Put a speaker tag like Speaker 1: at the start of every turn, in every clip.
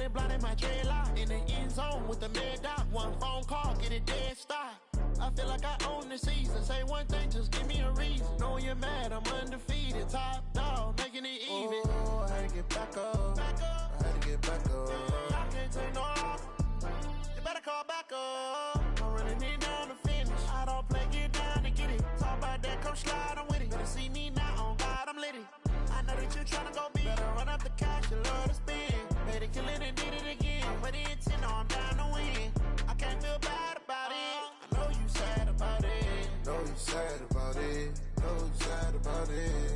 Speaker 1: it blind in my dreadlock. In the end zone with the mad dot. One phone call, get it dead stop. I feel like I own the season. Say one thing, just give me a reason. Knowing you're mad, I'm undefeated. Top dog, making it even.
Speaker 2: Oh, I had to get back up. I had to get back up.
Speaker 1: I can't take no off. You better call back up. I'm running it down to finish. I don't play, get down to get it. Talk about that, come slide, I'm with it. Better see me now, on God, I'm lit it. I know that you tryna go big. Better run up the cash, you love to spend. Made it, kill it, and did it again. Put the intent, no, I'm down to win. I can't feel bad about it. I know you sad about it.
Speaker 2: Know you sad about it. Know you sad about it.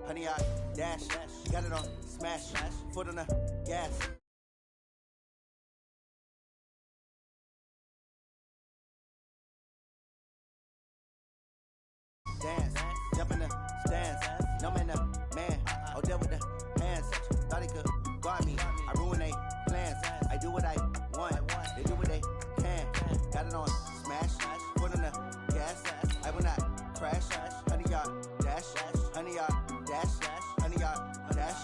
Speaker 3: Honey, I dash, got it on smash, foot on the gas. Dance, jump in the stands, no man, man, oh there with the hands, thought he could guard me, I ruin they plans, I do what I want, they do what they can, got it on smash, foot on the gas, I will not crash, honey, y'all dash, honey, y'all dash, honey, y'all dash,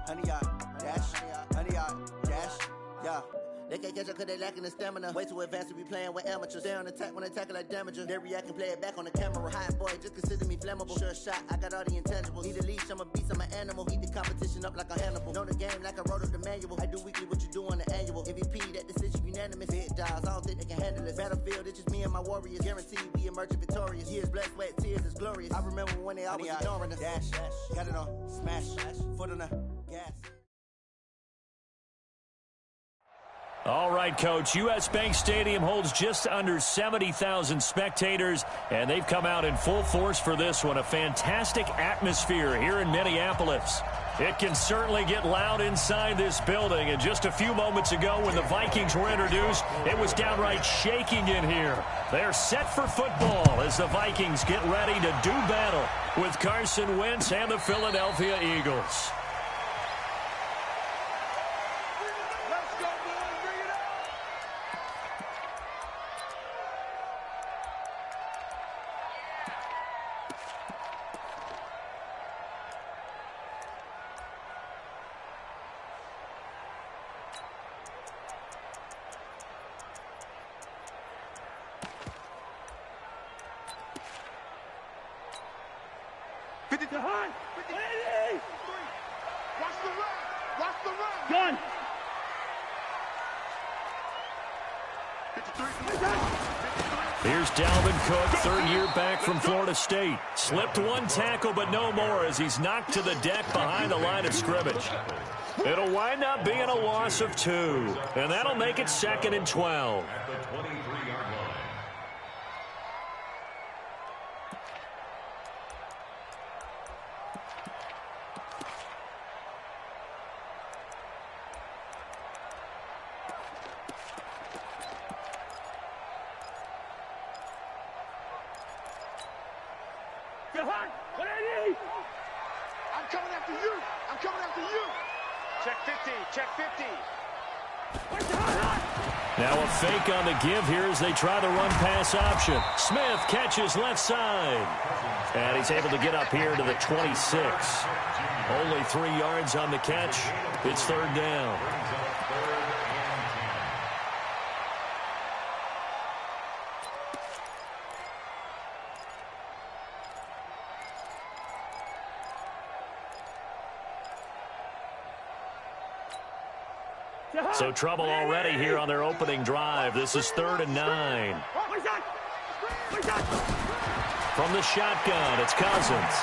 Speaker 3: honey, y'all dash, honey, y'all dash, yeah. They can't catch up cause they lacking the stamina. Way too advanced to be playing with amateurs. Stay on attack when they tackle like damager. They react and play it back on the camera. Hot boy, just consider me flammable. Sure shot, I got all the intangibles. Need a leash, I'm a beast, I'm an animal. Eat the competition up like a Hannibal. Know the game like I wrote up the manual. I do weekly what you do on the annual. MVP, that decision unanimous. Big dials, I don't think they can handle this. Battlefield, it's just me and my warriors. Guaranteed we emerge victorious. Years, blood, sweat, tears, is glorious. I remember when they always ignoring us. Dash, got it on smash, foot on the gas.
Speaker 4: All right, Coach. U.S. Bank Stadium holds just under 70,000 spectators, and they've come out in full force for this one. A fantastic atmosphere here in Minneapolis. It can certainly get loud inside this building, and just a few moments ago when the Vikings were introduced, it was downright shaking in here. They're set for football as the Vikings get ready to do battle with Carson Wentz and the Philadelphia Eagles. Here's Dalvin Cook, third year back from Florida State. Slipped one tackle, but no more as he's knocked to the deck behind the line of scrimmage. It'll wind up being a loss of 2, and that'll make it 2nd and 12.
Speaker 5: I'm coming after you. I'm coming after you. Check 50. Check 50.
Speaker 4: Now a fake on the give here as they try the run-pass option. Smith catches left side. And he's able to get up here to the 26. Only 3 yards on the catch. It's 3rd down. So trouble already here on their opening drive. This is 3rd and 9. From the shotgun, it's Cousins.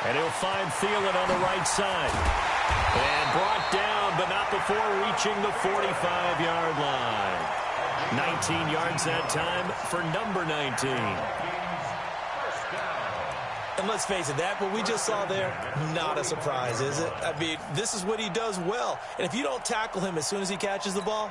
Speaker 4: And he'll find Thielen on the right side. And brought down, but not before reaching the 45-yard line. 19 yards that time for number 19.
Speaker 6: And let's face it, that what we just saw there, not a surprise, is it? I mean, this is what he does well. And if you don't tackle him as soon as he catches the ball,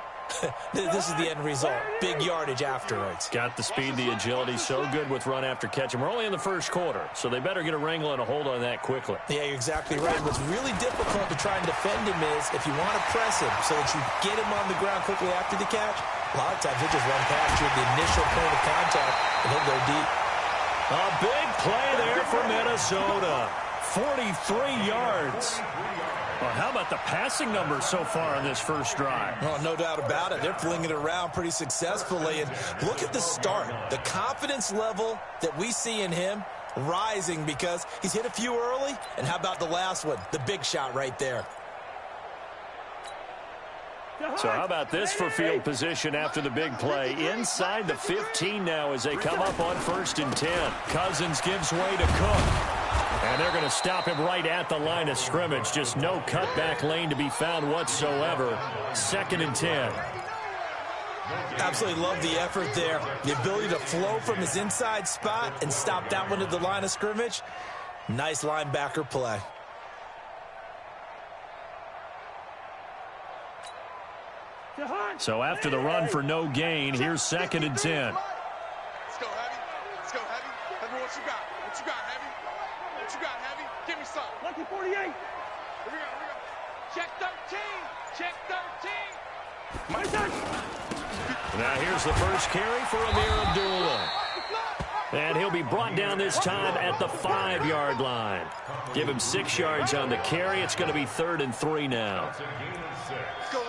Speaker 6: This is the end result. Big yardage afterwards.
Speaker 4: Got the speed, the agility, so good with run after catch. And we're only in the first quarter, so they better get a wrangle and a hold on that quickly.
Speaker 6: Yeah, you're exactly right. What's really difficult to try and defend him is if you want to press him so that you get him on the ground quickly after the catch, a lot of times he'll just run past you at the initial point of contact, and he'll go deep.
Speaker 4: A big play there for Minnesota. 43 yards. Well, how about the passing numbers so far on this first drive?
Speaker 6: Oh, no doubt about it. They're flinging it around pretty successfully. And look at the start. The confidence level that we see in him rising because he's hit a few early. And how about the last one? The big shot right there.
Speaker 4: So how about this for field position after the big play? Inside the 15 now as they come up on 1st and 10. Cousins gives way to Cook. And they're going to stop him right at the line of scrimmage. Just no cutback lane to be found whatsoever. 2nd and 10.
Speaker 6: Absolutely love the effort there. The ability to flow from his inside spot and stop that one at the line of scrimmage. Nice linebacker play.
Speaker 4: So after the run for no gain, here's 2nd and 10.
Speaker 5: Let's go, Heavy. Let's go, Heavy. Heavy, what you got? What you got, Heavy? What you got, Heavy? Give me some. Lucky 48. Here we go. Check 13. Check 13. My turn.
Speaker 4: Now here's the first carry for Amir Abdullah. And he'll be brought down this time at the 5-yard line. Give him 6 yards on the carry. It's going to be 3rd and 3 now.
Speaker 5: Let's go.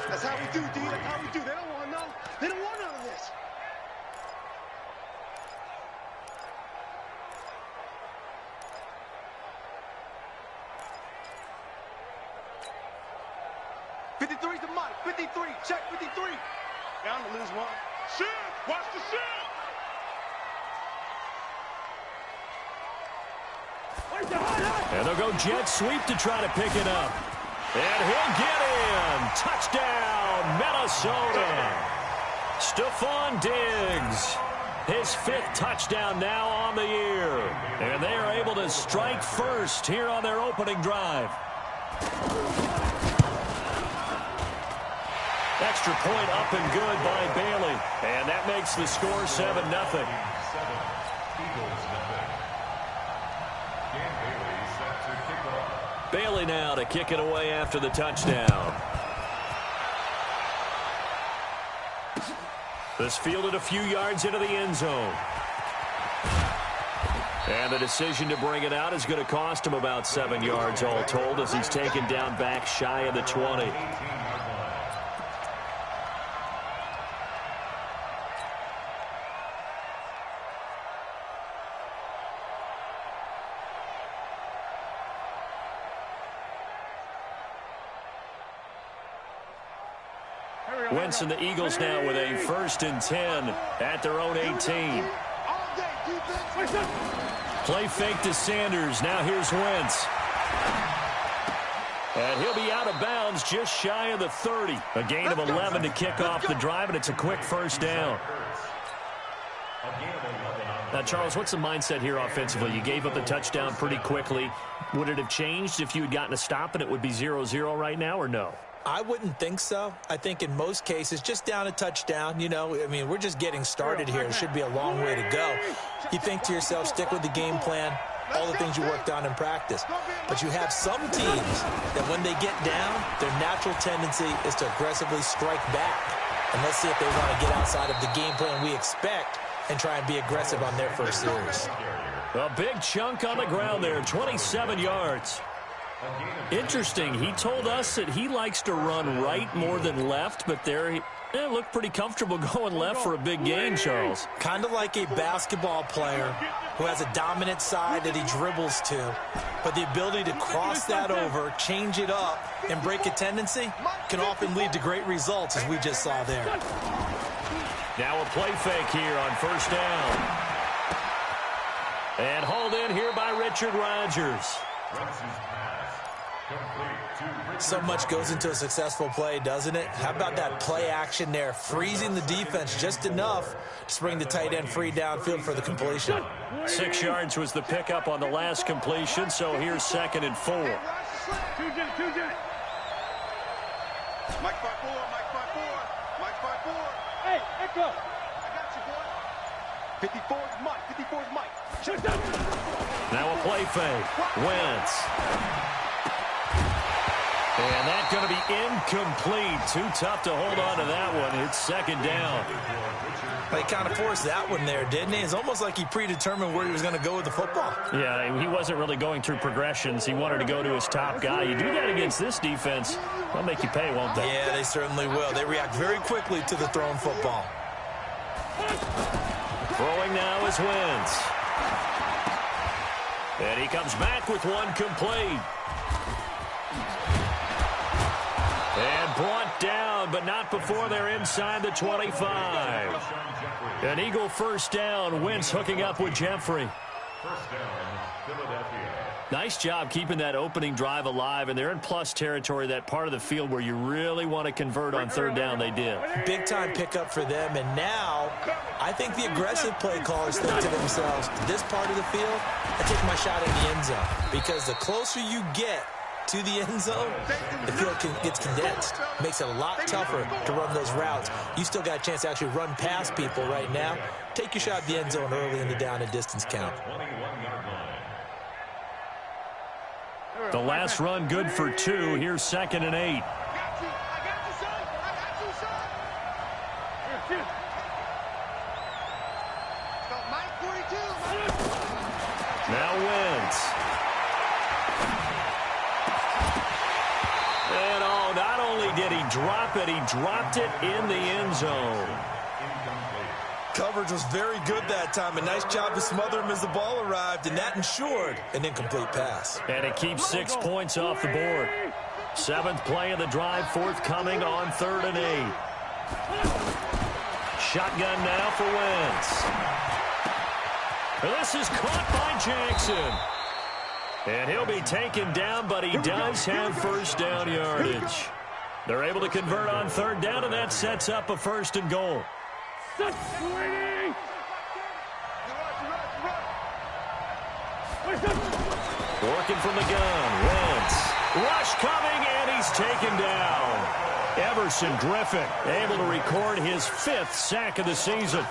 Speaker 5: That's how we do, D. That's how we do. They don't want none. They don't want none of this. '53's the mic. 53. Check 53. Down to lose one. Shit. Watch the shit.
Speaker 4: And they'll go jet sweep to try to pick it up. And he'll get in. Touchdown, Minnesota. Stephon Diggs. His 5th touchdown now on the year. And they are able to strike first here on their opening drive. Extra point up and good by Bailey. And that makes the score 7-0. Bailey now to kick it away after the touchdown. This fielded a few yards into the end zone. And the decision to bring it out is going to cost him about 7 yards all told as he's taken down back shy of the 20. Wentz and the Eagles now with a 1st and 10 at their own 18. Play fake to Sanders. Now here's Wentz. And he'll be out of bounds just shy of the 30. A gain of 11 to kick off the drive, and it's a quick 1st down. Now, Charles, what's the mindset here offensively? You gave up the touchdown pretty quickly. Would it have changed if you had gotten a stop and it would be 0-0 right now, or no?
Speaker 6: I wouldn't think so. I think in most cases, just down a touchdown, you know, I mean, we're just getting started here. It should be a long way to go. You think to yourself, stick with the game plan, all the things you worked on in practice. But you have some teams that when they get down, their natural tendency is to aggressively strike back. And let's see if they want to get outside of the game plan we expect and try and be aggressive on their first series.
Speaker 4: A big chunk on the ground there, 27 yards. Interesting. He told us that he likes to run right more than left, but there he looked pretty comfortable going left for a big gain, Charles.
Speaker 6: Kind of like a basketball player who has a dominant side that he dribbles to, but the ability to cross that over, change it up, and break a tendency can often lead to great results, as we just saw there.
Speaker 4: Now a play fake here on 1st down. And hauled in here by Richard Rodgers.
Speaker 6: So much goes into a successful play, doesn't it? How about that play action there, freezing the defense just enough to bring the tight end free downfield for the completion.
Speaker 4: 6 yards was the pickup on the last completion, so here's 2nd and 4.
Speaker 5: Mike, pull up, Mike. back up. I got you, boy. 54's Mike. 54's Mike.
Speaker 4: Now a play fake. Wentz. And that's going to be incomplete. Too tough to hold on to that one. It's second down.
Speaker 6: They kind of forced that one there, didn't he? It's almost like he predetermined where he was going to go with the football.
Speaker 4: Yeah, he wasn't really going through progressions. He wanted to go to his top guy. You do that against this defense, they'll make you pay, won't they?
Speaker 6: Yeah, they certainly will. They react very quickly to the thrown football.
Speaker 4: Throwing now is Wentz. And he comes back with one complete. And brought down, but not before they're inside the 25. An Eagle first down. Wentz hooking up with Jeffrey.
Speaker 7: First down, Philadelphia.
Speaker 4: Nice job keeping that opening drive alive, and they're in plus territory, that part of the field where you really want to convert on third down. They did.
Speaker 6: Big-time pickup for them, and now I think the aggressive play callers think to themselves, this part of the field, I take my shot in the end zone, because the closer you get to the end zone, the field gets condensed. Makes it a lot tougher to run those routes. You still got a chance to actually run past people right now. Take your shot at the end zone early in the down and distance count.
Speaker 4: The last run good for 2. Here's 2nd and 8.
Speaker 5: I got you, son. I got you, son. Here. So Mike 42.
Speaker 4: Now Wentz. And oh, not only did he drop it, he dropped it in the end zone.
Speaker 6: Coverage was very good that time. A nice job to smother him as the ball arrived, and that ensured an incomplete pass.
Speaker 4: And it keeps 6 points off the board. 7th play of the drive, forthcoming on 3rd and 8. Shotgun now for Wentz. This is caught by Jackson. And he'll be taken down, but he does have first down yardage. They're able to convert on 3rd down, and that sets up a 1st and goal.
Speaker 5: Working
Speaker 4: from the gun, Wentz. Rush coming, and he's taken down. Everson Griffin able to record his 5th sack of the season.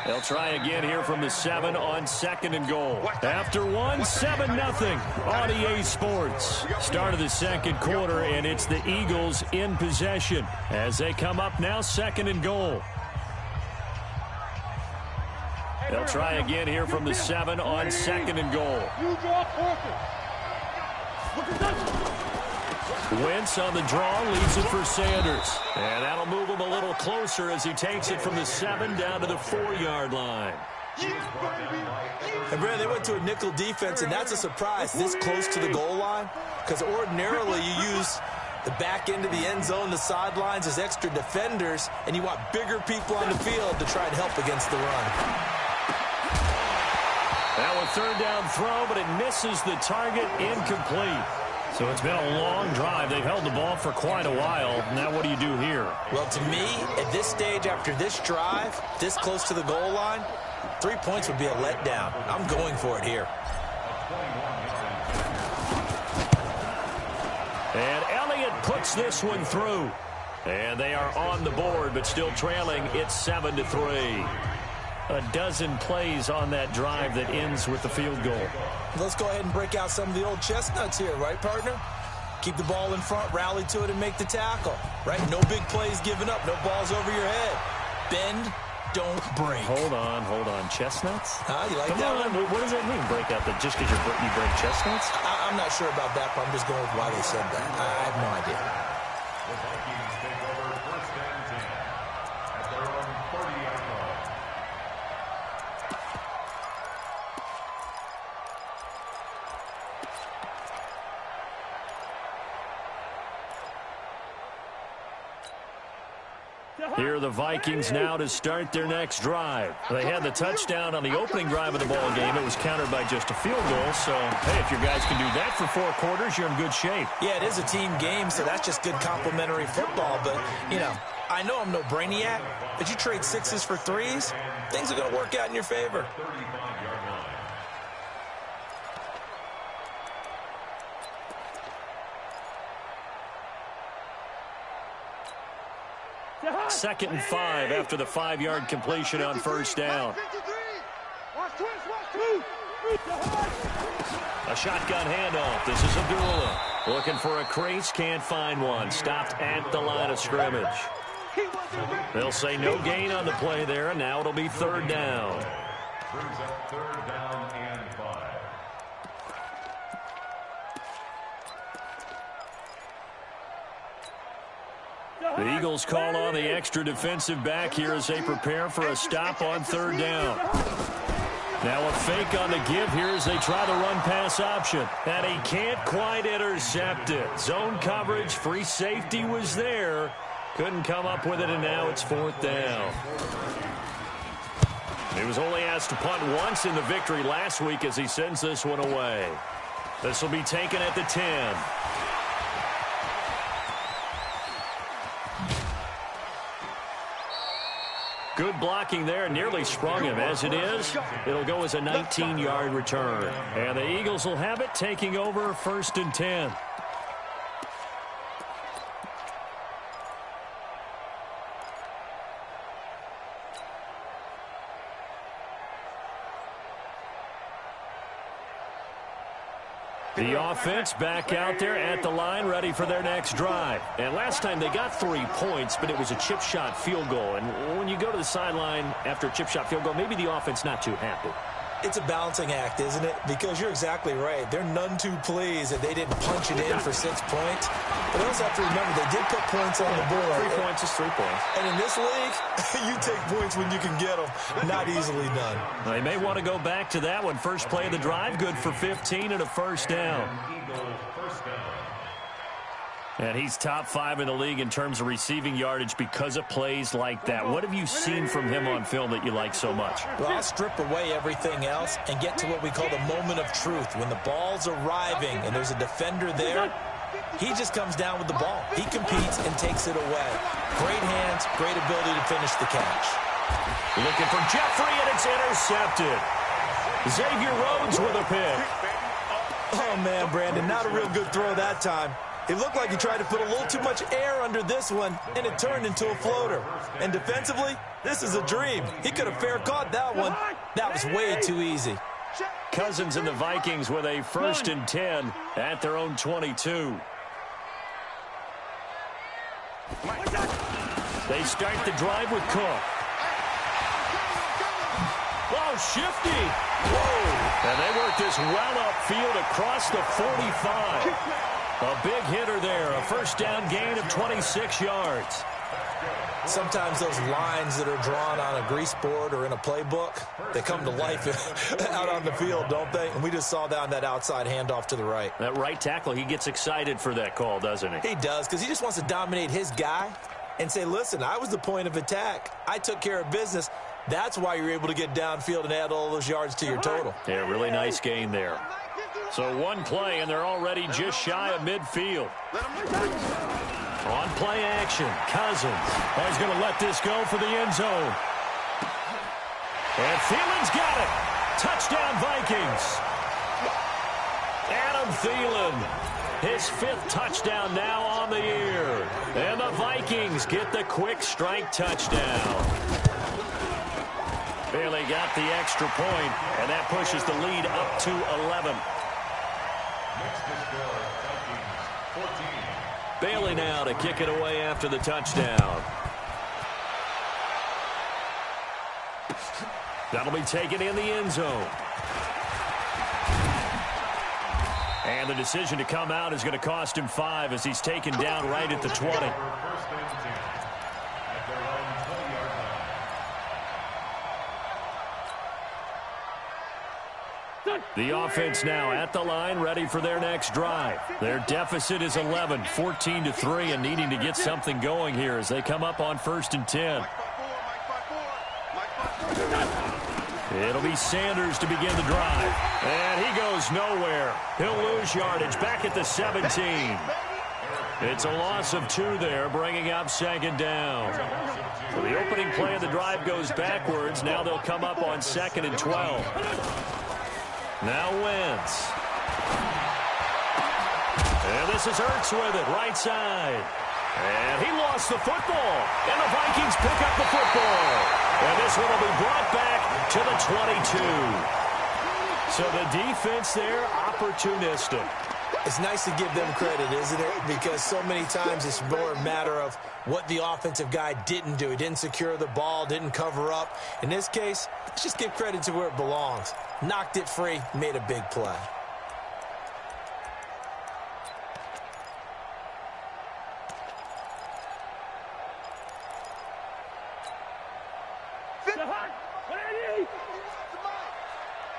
Speaker 4: They'll try again here from the 7 on 2nd and goal. After one, 7-0 on EA Sports. Start of the 2nd quarter, and it's the Eagles in possession as they come up now 2nd and goal. They'll try again here from the 7 on 2nd and goal.
Speaker 5: You draw
Speaker 4: Wentz on the draw, leads it for Sanders. And that'll move him a little closer as he takes it from the 7 down to the 4-yard line.
Speaker 6: And Brad, they went to a nickel defense, and that's a surprise this close to the goal line, because ordinarily you use the back end of the end zone, the sidelines as extra defenders, and you want bigger people on the field to try and help against the run.
Speaker 4: Now a 3rd down throw, but it misses the target, incomplete. So it's been a long drive. They've held the ball for quite a while. Now what do you do here?
Speaker 6: Well, to me, at this stage, after this drive, this close to the goal line, 3 points would be a letdown. I'm going for it here.
Speaker 4: And Elliott puts this one through. And they are on the board, but still trailing. It's 7-3. A dozen plays on that drive that ends with the field goal.
Speaker 6: Let's go ahead and break out some of the old chestnuts here, right, partner? Keep the ball in front, rally to it, and make the tackle, right? No big plays given up, no balls over your head. Bend, don't break.
Speaker 4: Hold on. Chestnuts?
Speaker 6: You like
Speaker 4: Come
Speaker 6: that
Speaker 4: on,
Speaker 6: one?
Speaker 4: what does that mean, break out? Just because you break chestnuts?
Speaker 6: I'm not sure about that, but I'm just going with why they said that. I have no idea.
Speaker 7: The Vikings take over 1st and 10 at their own 30-yard line.
Speaker 4: Here are the Vikings now to start their next drive. They had the touchdown on the opening drive of the ball game. It was countered by just a field goal. So, hey, if your guys can do that for 4 quarters, you're in good shape.
Speaker 6: Yeah, it is a team game, so that's just good complimentary football. But, you know, I know I'm no brainiac, but you trade 6s for 3s, things are going to work out in your favor.
Speaker 7: 35-yard line.
Speaker 4: 2nd and 5 after the 5-yard completion on first down. A shotgun handoff. This is Abdullah. Looking for a crease, can't find one. Stopped at the line of scrimmage. They'll say no gain on the play there, and now it'll be 3rd down.
Speaker 7: Brings up 3rd down and 5.
Speaker 4: The Eagles call on the extra defensive back here as they prepare for a stop on 3rd down. Now a fake on the give here as they try the run-pass option. And he can't quite intercept it. Zone coverage, free safety was there. Couldn't come up with it, and now it's 4th down. He was only asked to punt once in the victory last week as he sends this one away. This will be taken at the 10. Good blocking there, nearly sprung him. As it is, it'll go as a 19-yard return. And the Eagles will have it, taking over 1st and 10. The offense back out there at the line, ready for their next drive. And last time they got 3 points, but it was a chip shot field goal. And when you go to the sideline after a chip shot field goal, maybe the offense not too happy.
Speaker 6: It's a balancing act, isn't it? Because you're exactly right. They're none too pleased that they didn't punch it in for 6 points. But they also have to remember they did put points on the board.
Speaker 4: 3 points is 3 points.
Speaker 6: And in this league, you take points when you can get them. Not easily done.
Speaker 4: They may want to go back to that one. First play of the drive, good for 15 and a 1st down. And he's top 5 in the league in terms of receiving yardage because of plays like that. What have you seen from him on film that you like so much?
Speaker 6: Well, I'll strip away everything else and get to what we call the moment of truth. When the ball's arriving and there's a defender there, he just comes down with the ball. He competes and takes it away. Great hands, great ability to finish the catch.
Speaker 4: Looking for Jeffrey, and it's intercepted. Xavier Rhodes with a pick.
Speaker 6: Oh, man, Brandon, not a real good throw that time. It looked like he tried to put a little too much air under this one, and it turned into a floater. And defensively, this is a dream. He could have fair caught that one. That was way too easy.
Speaker 4: Cousins and the Vikings with a 1st and 10 at their own 22. They start the drive with Cook. Oh, shifty. Whoa. And they work this well upfield across the 45. A big hitter there, a 1st down gain of 26 yards.
Speaker 6: Sometimes those lines that are drawn on a grease board or in a playbook, they come to life out on the field, don't they? And we just saw that on that outside handoff to the right.
Speaker 4: That right tackle, he gets excited for that call, doesn't he?
Speaker 6: He does, because he just wants to dominate his guy and say, listen, I was the point of attack. I took care of business. That's why you're able to get downfield and add all those yards to your total.
Speaker 4: Yeah, really nice gain there. So one play, and they're already just shy of midfield. On play action, Cousins. Oh, he's going to let this go for the end zone. And Thielen's got it. Touchdown, Vikings. Adam Thielen, his 5th touchdown now on the year. And the Vikings get the quick strike touchdown. Bailey got the extra point, and that pushes the lead up to 11. Bailey now to kick it away after the touchdown. That'll be taken in the end zone. And the decision to come out is going to cost him 5 as he's taken down right at the 20. The offense now at the line, ready for their next drive. Their deficit is 11, 14-3, and needing to get something going here as they come up on 1st and 10. It'll be Sanders to begin the drive. And he goes nowhere. He'll lose yardage back at the 17. It's a loss of 2 there, bringing up 2nd down. So the opening play of the drive goes backwards. Now they'll come up on 2nd and 12. Now Wentz. And this is Ertz with it, right side. And he lost the football. And the Vikings pick up the football. And this one will be brought back to the 22. So the defense there, opportunistic.
Speaker 6: It's nice to give them credit, isn't it? Because so many times it's more a matter of what the offensive guy didn't do. He didn't secure the ball, didn't cover up. In this case, let's just give credit to where it belongs. Knocked it free, made a big play.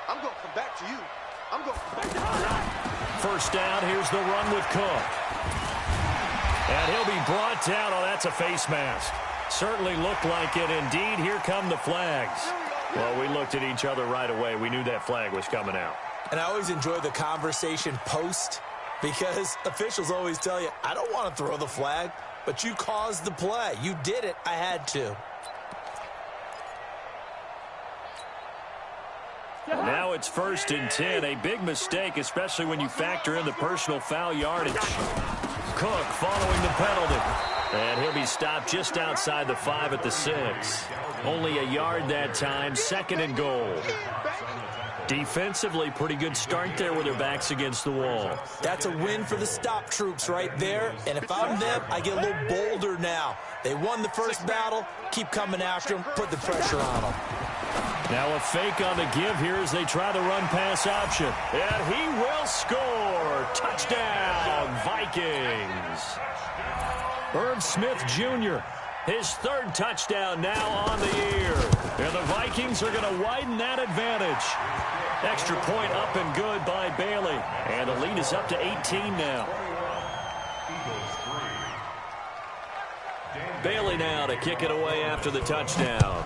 Speaker 5: I'm going to come back to you. I'm going to come back to you.
Speaker 4: First down, here's the run with Cook. And he'll be brought down. Oh, that's a face mask. Certainly looked like it. Indeed, here come the flags. Well, we looked at each other right away. We knew that flag was coming out.
Speaker 6: And I always enjoy the conversation post because officials always tell you, I don't want to throw the flag, but you caused the play. You did it. I had to.
Speaker 4: Now it's 1st and 10. A big mistake, especially when you factor in the personal foul yardage. Cook following the penalty. And he'll be stopped just outside the 5 at the 6. Only a yard that time, 2nd and goal. Defensively, pretty good start there with their backs against the wall.
Speaker 6: That's a win for the stop troops right there. And if I'm them, I get a little bolder now. They won the first battle. Keep coming after them. Put the pressure on them.
Speaker 4: Now a fake on the give here as they try the run-pass option. And he will score. Touchdown, Vikings. Irv Smith Jr., his 3rd touchdown now on the year. And the Vikings are going to widen that advantage. Extra point up and good by Bailey. And the lead is up to 18 now. Bailey now to kick it away after the touchdown.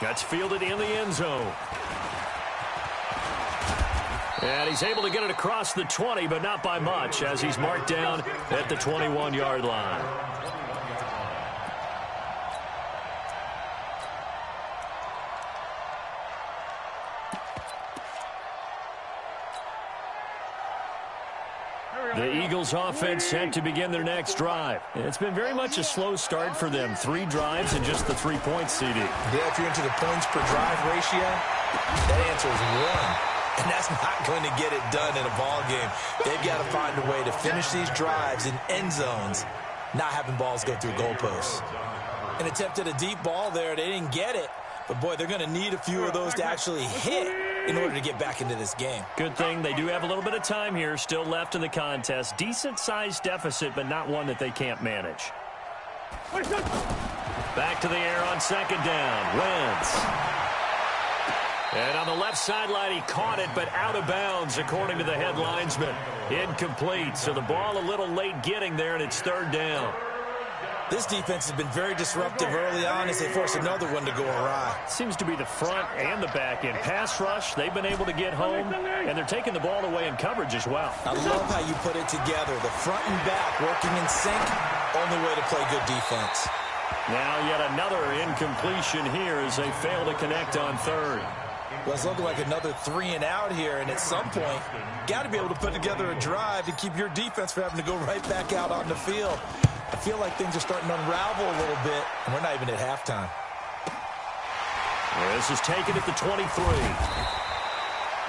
Speaker 4: That's fielded in the end zone. And he's able to get it across the 20, but not by much, as he's marked down at the 21-yard line. The Eagles offense set to begin their next drive. It's been very much a slow start for them. 3 drives and just the 3 points, CD.
Speaker 6: Yeah, if you're into the points per drive ratio, that answer is 1. And that's not going to get it done in a ball game. They've got to find a way to finish these drives in end zones, not having balls go through goalposts. An attempt at a deep ball there. They didn't get it. But, boy, they're going to need a few of those to actually hit in order to get back into this game.
Speaker 4: Good thing they do have a little bit of time here still left in the contest. Decent-sized deficit, but not one that they can't manage. Back to the air on 2nd down. Wentz. And on the left sideline, he caught it, but out of bounds, according to the head linesman. Incomplete, so the ball a little late getting there, and it's 3rd down.
Speaker 6: This defense has been very disruptive early on as they force another one to go awry.
Speaker 4: Seems to be the front and the back end. Pass rush, they've been able to get home, and they're taking the ball away in coverage as well.
Speaker 6: I love how you put it together. The front and back working in sync, only way to play good defense.
Speaker 4: Now yet another incompletion here as they fail to connect on 3rd.
Speaker 6: Well, it's looking like another 3 and out here, and at some point, got to be able to put together a drive to keep your defense from having to go right back out on the field. I feel like things are starting to unravel a little bit, and we're not even at halftime.
Speaker 4: This is taken at the 23.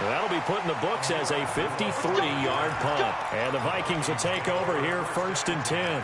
Speaker 4: That'll be put in the books as a 53-yard punt. And the Vikings will take over here 1st and 10.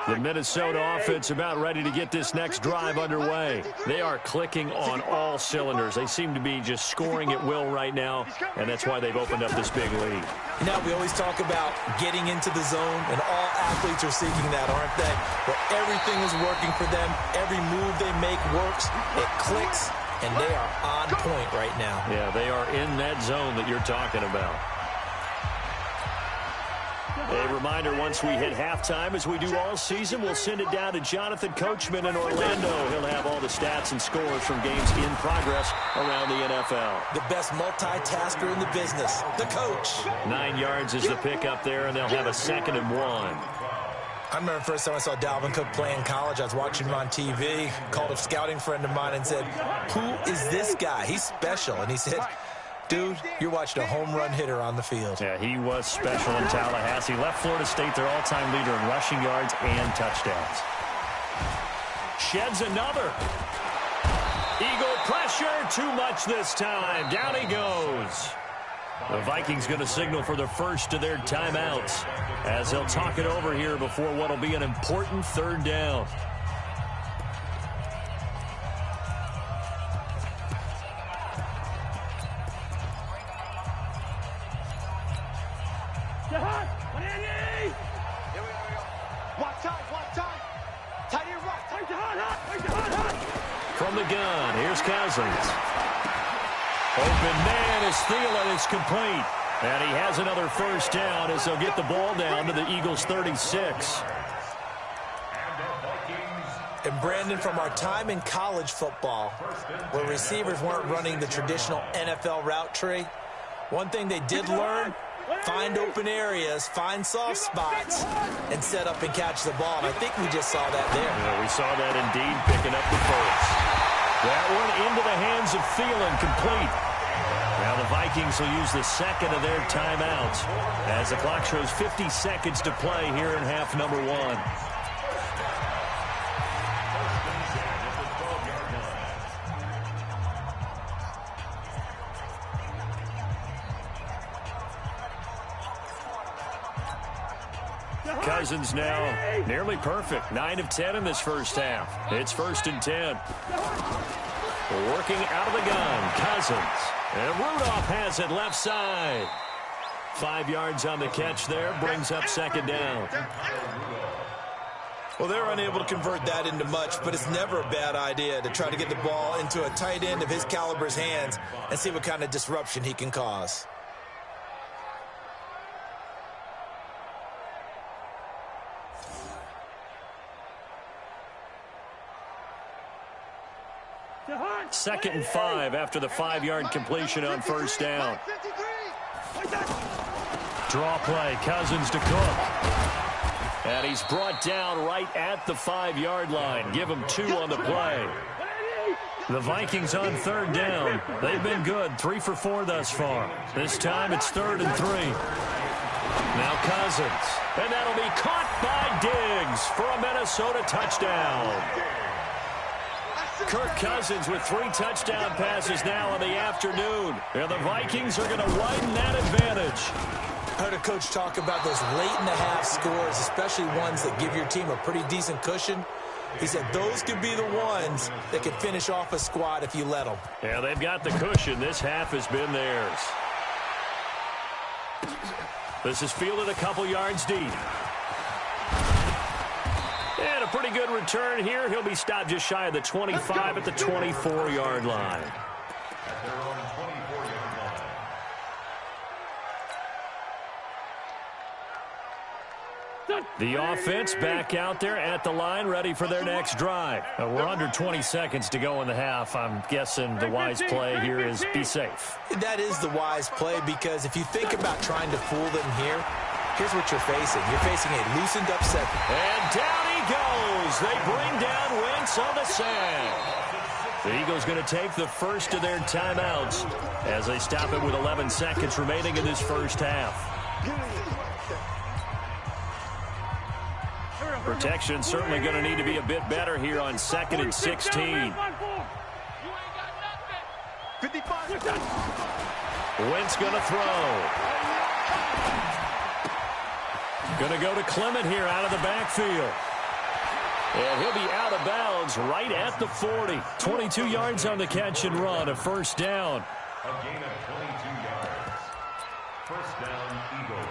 Speaker 4: The Minnesota offense about ready to get this next drive underway. They are clicking on all cylinders. They seem to be just scoring at will right now, and that's why they've opened up this big lead.
Speaker 6: Now, we always talk about getting into the zone, and all athletes are seeking that, aren't they? Where everything is working for them. Every move they make works. It clicks, and they are on point right now.
Speaker 4: Yeah, they are in that zone that you're talking about. A reminder, once we hit halftime, as we do all season, we'll send it down to Jonathan Coachman in Orlando. He'll have all the stats and scores from games in progress around the NFL.
Speaker 6: The best multitasker in the business, the coach.
Speaker 4: 9 yards is the pick up there, and they'll have a 2nd and 1.
Speaker 6: I remember the first time I saw Dalvin Cook play in college. I was watching him on TV, called a scouting friend of mine and said, "Who is this guy? He's special." And he said, "Dude, you're watching a home run hitter on the field."
Speaker 4: Yeah, he was special in Tallahassee. Left Florida State their all-time leader in rushing yards and touchdowns. Sheds another. Eagle pressure, too much this time. Down he goes. The Vikings going to signal for the first of their timeouts as they'll talk it over here before what will be an important 3rd down. From the gun, here's Cousins. Open man is Thielen. It's complete. And he has another first down as they'll get the ball down to the Eagles' 36.
Speaker 6: And Brandon, from our time in college football, where receivers weren't running the traditional NFL route tree, one thing they did learn, find open areas, find soft spots, and set up and catch the ball. And I think we just saw that there.
Speaker 4: Yeah, we saw that indeed, picking up the first. That one into the hands of Thielen, complete. Now the Vikings will use the 2nd of their timeouts as the clock shows 50 seconds to play here in half number 1. Cousins now nearly perfect. 9 of 10 in this first half. It's 1st and 10. Working out of the gun, Cousins. And Rudolph has it left side. 5 yards on the catch there, brings up 2nd down.
Speaker 6: Well, they're unable to convert that into much, but it's never a bad idea to try to get the ball into a tight end of his caliber's hands and see what kind of disruption he can cause.
Speaker 4: Second and 5 after the 5-yard completion on first down. Draw play, Cousins to Cook. And he's brought down right at the 5-yard line. Give him 2 on the play. The Vikings on 3rd down. They've been good, 3 for 4 thus far. This time it's 3rd and 3. Now Cousins. And that'll be caught by Diggs for a Minnesota touchdown. Kirk Cousins with 3 touchdown passes now in the afternoon. And the Vikings are going to widen that advantage.
Speaker 6: I heard a coach talk about those late-in-the-half scores, especially ones that give your team a pretty decent cushion. He said those could be the ones that could finish off a squad if you let them.
Speaker 4: Yeah, they've got the cushion. This half has been theirs. This is fielded a couple yards deep. And a pretty good return here. He'll be stopped just shy of the 25 at the 24-yard line. The offense back out there at the line, ready for their next drive. We're under 20 seconds to go in the half. I'm guessing the wise play here is be safe.
Speaker 6: That is the wise play, because if you think about trying to fool them here, here's what you're facing. You're facing a loosened up second.
Speaker 4: And down he goes. They bring down Wentz on the sack. The Eagles going to take the first of their timeouts as they stop it with 11 seconds remaining in this first half. Protection certainly going to need to be a bit better here on 2nd and 16. Wentz going to throw. Going to go to Clement here out of the backfield. And he'll be out of bounds right at the 40. 22 yards on the catch and run, a first down.
Speaker 7: A gain of 22 yards. First down, Eagles.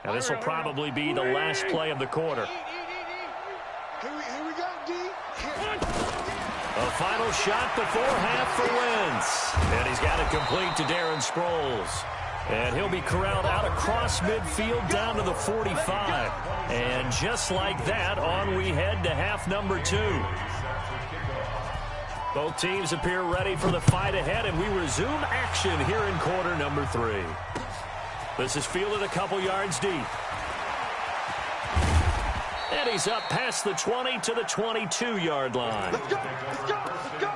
Speaker 4: Now this will probably be the last play of the quarter.
Speaker 5: Here we go, D.
Speaker 4: A final shot before half for Wentz. And he's got it complete to Darren Sproles. And he'll be corralled out across midfield down to the 45. And just like that, on we head to half number 2. Both teams appear ready for the fight ahead, and we resume action here in quarter number 3. This is fielded a couple yards deep. And he's up past the 20 to the 22-yard line.
Speaker 5: Let's go, let's go, let's go.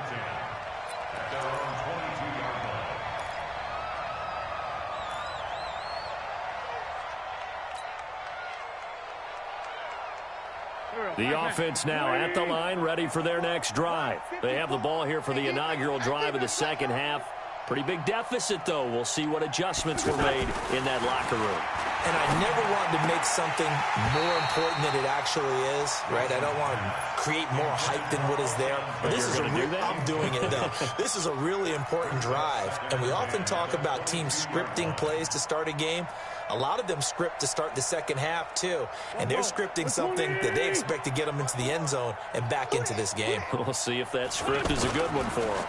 Speaker 4: The offense now at the line, ready for their next drive. They have the ball here for the inaugural drive of the second half. Pretty big deficit, though. We'll see what adjustments were made in that locker room.
Speaker 6: And I never want to make something more important than it actually is, right? I don't want to create more hype than what is there. This is I'm doing it, though. This is a really important drive. And we often talk about teams scripting plays to start a game. A lot of them script to start the second half, too. And they're scripting something that they expect to get them into the end zone and back into this game.
Speaker 4: We'll see if that script is a good one for them.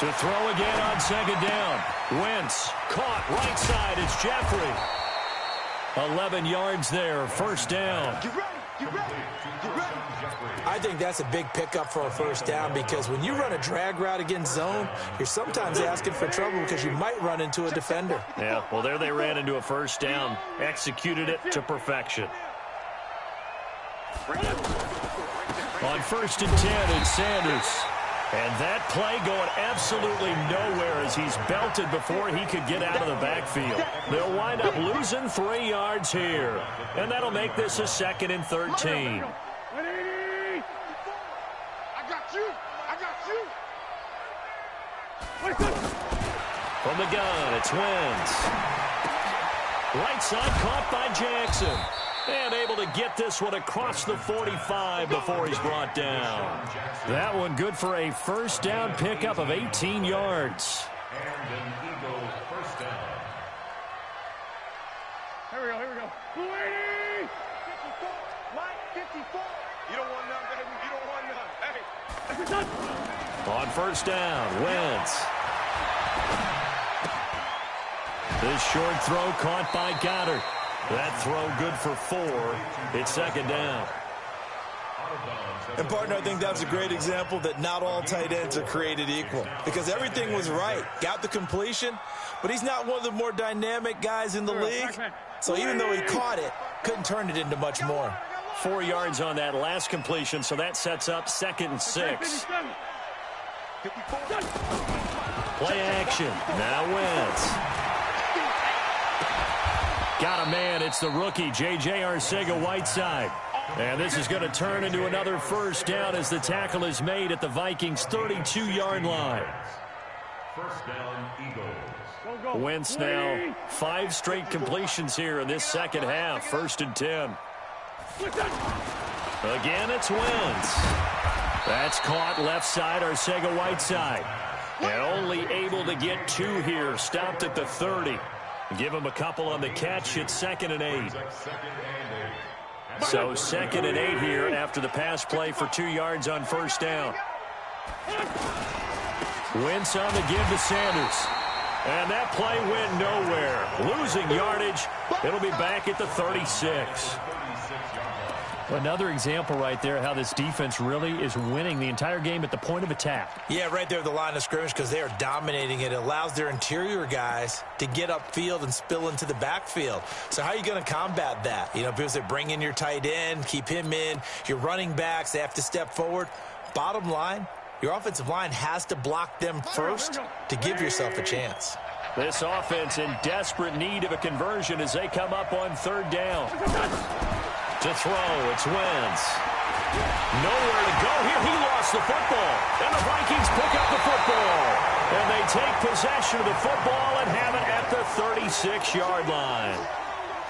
Speaker 4: To throw again on second down. Wentz caught right side. It's Jeffrey. 11 yards there. First down.
Speaker 5: Get ready, get ready, get ready.
Speaker 6: I think that's a big pickup for a first down because when you run a drag route against zone, you're sometimes asking for trouble because you might run into a defender.
Speaker 4: Yeah, well, there they ran into a first down. Executed it to perfection. On 1st and 10, it's Sanders. And that play going absolutely nowhere as he's belted before he could get out of the backfield. They'll wind up losing 3 yards here. And that'll make this a 2nd and 13.
Speaker 5: I got you, I got you.
Speaker 4: From the gun, it's Wentz. Right side caught by Jackson. And able to get this one across the 45 before he's brought down. That one good for a first down pickup of 18 yards.
Speaker 7: And an Eagles first down.
Speaker 5: Here we go, here we go. 54, Mike, 54. You don't want none, baby. You don't want none. Hey.
Speaker 4: On first down, Wentz. This short throw caught by Goddard. That throw good for 4. It's second down.
Speaker 6: And, partner, I think that's a great example that not all tight ends are created equal because everything was right. Got the completion, but he's not one of the more dynamic guys in the league. So even though he caught it, couldn't turn it into much more.
Speaker 4: 4 yards on that last completion, so that sets up 2nd and 6. Play action. Now Wentz. Got a man. It's the rookie, J.J. Arcega-Whiteside. And this is going to turn into another first down as the tackle is made at the Vikings' 32-yard line.
Speaker 7: First down, Eagles.
Speaker 4: Wentz now 5 straight completions here in this second half. 1st and 10. Again, it's Wentz. That's caught left side, Arcega-Whiteside. And only able to get 2 here. Stopped at the 30. Give him a couple on the catch. It's 2nd and 8. So 2nd and 8 here after the pass play for 2 yards on first down. Wentz on the give to Sanders. And that play went nowhere. Losing yardage. It'll be back at the 36. Another example right there how this defense really is winning the entire game at the point of attack.
Speaker 6: Yeah, right there at the line of scrimmage because they are dominating it. It allows their interior guys to get upfield and spill into the backfield. So how are you going to combat that? You know, because they bring in your tight end, keep him in. Your running backs, they have to step forward. Bottom line, your offensive line has to block them first to give yourself a chance.
Speaker 4: This offense in desperate need of a conversion as they come up on 3rd down. To throw, it's Wentz. Nowhere to go here. He lost the football. And the Vikings pick up the football. And they take possession of the football and have it at the 36-yard line.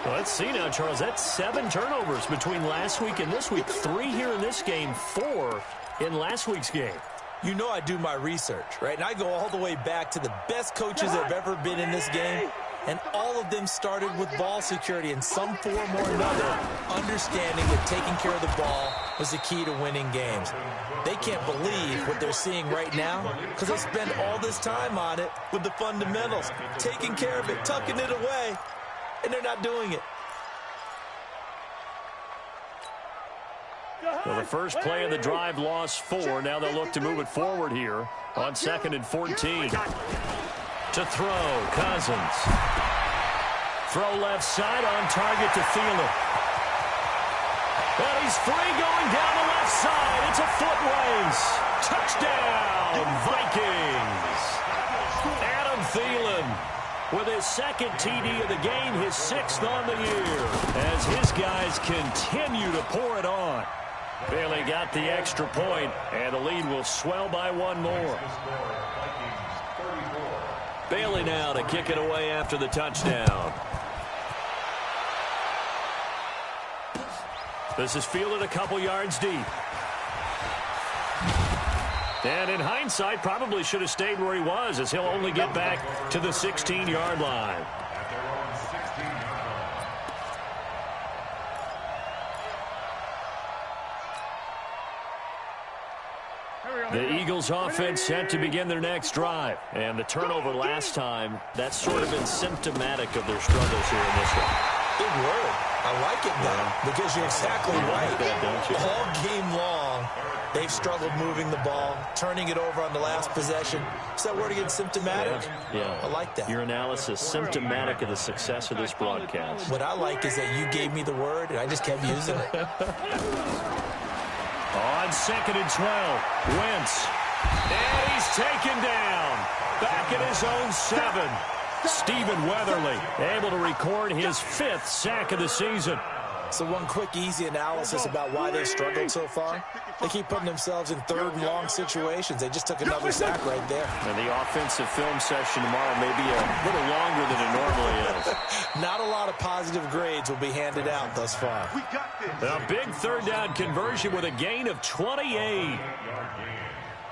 Speaker 4: Well, let's see now, Charles. That's 7 turnovers between last week and this week. 3 here in this game, 4 in last week's game.
Speaker 6: You know I do my research, right? And I go all the way back to the best coaches that have ever been in this game. And all of them started with ball security in some form or another, understanding that taking care of the ball was the key to winning games. They can't believe what they're seeing right now because they spend all this time on it with the fundamentals, taking care of it, tucking it away, and they're not doing it.
Speaker 4: Well, the first play of the drive lost 4. Now they'll look to move it forward here on 2nd and 14. To throw, Cousins. Throw left side on target to Thielen. And he's free going down the left side. It's a foot race. Touchdown, Vikings. Adam Thielen with his 2nd TD of the game, his 6th on the year, as his guys continue to pour it on. Bailey got the extra point, and the lead will swell by 1 more. Bailey now to kick it away after the touchdown. This is fielded a couple yards deep. And in hindsight, probably should have stayed where he was, as he'll only get back to the 16-yard line. The Eagles offense set to begin their next drive. And the turnover last time, that's sort of been symptomatic of their struggles here in this one.
Speaker 6: Big word. I like it now because you're exactly right.
Speaker 4: Don't you?
Speaker 6: All game long, they've struggled moving the ball, turning it over on the last possession. Is that word again, symptomatic?
Speaker 4: Yeah.
Speaker 6: I like that.
Speaker 4: Your analysis, symptomatic of the success of this broadcast.
Speaker 6: What I like is that you gave me the word, and I just kept using it.
Speaker 4: On 2nd and 12, Wentz. And he's taken down. Back at his own 7. Stephen Weatherly able to record his 5th sack of the season.
Speaker 6: So one quick, easy analysis about why they've struggled so far. They keep putting themselves in 3rd and long situations. They just took another sack right there.
Speaker 4: And the offensive film session tomorrow may be a little longer than it normally is.
Speaker 6: Not a lot of positive grades will be handed out thus far.
Speaker 4: A big 3rd down conversion with a gain of 28.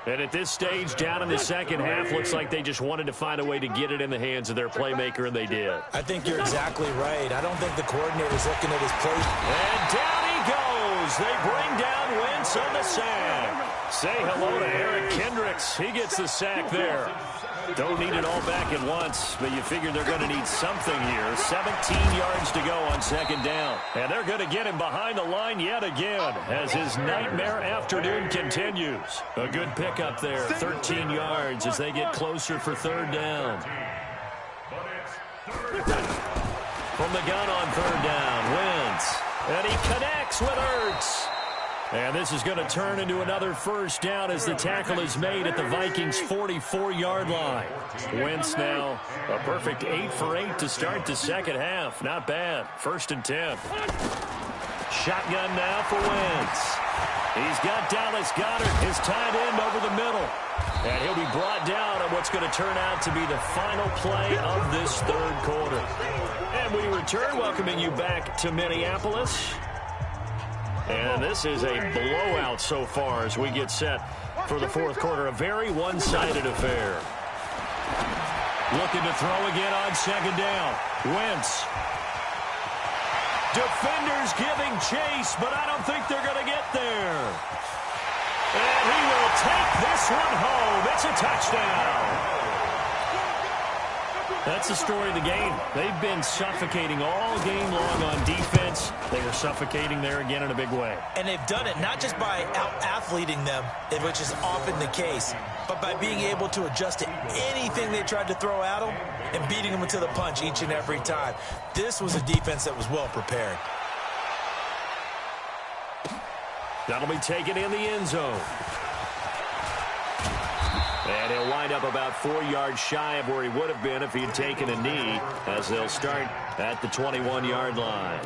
Speaker 4: And at this stage, down in the second half, looks like they just wanted to find a way to get it in the hands of their playmaker, and they did.
Speaker 6: I think you're exactly right. I don't think the coordinator's looking at his play.
Speaker 4: And down he goes. They bring down Wentz on the sack. Say hello to Eric Kendricks. He gets the sack there. Don't need it all back at once, but you figure they're going to need something here. 17 yards to go on 2nd down. And they're going to get him behind the line yet again as his nightmare afternoon continues. A good pickup there, 13 yards as they get closer for 3rd down. From the gun on 3rd down, Wentz. And he connects with Ertz. And this is going to turn into another 1st down as the tackle is made at the Vikings' 44-yard line. Wentz now a perfect 8 for 8 to start the 2nd half. Not bad. 1st and 10. Shotgun now for Wentz. He's got Dallas Goedert, his tight end, over the middle. And he'll be brought down on what's going to turn out to be the final play of this 3rd quarter. And we return, welcoming you back to Minneapolis. And this is a blowout so far as we get set for the 4th quarter. A very one-sided affair. Looking to throw again on 2nd down. Wentz. Defenders giving chase, but I don't think they're going to get there. And he will take this one home. It's a touchdown. That's the story of the game. They've been suffocating all game long on defense. They were suffocating there again in a big way.
Speaker 6: And they've done it not just by out-athleting them, which is often the case, but by being able to adjust to anything they tried to throw at them and beating them to the punch each and every time. This was a defense that was well prepared.
Speaker 4: That'll be taken in the end zone. And he'll wind up about 4 yards shy of where he would have been if he had taken a knee, as they'll start at the 21-yard line.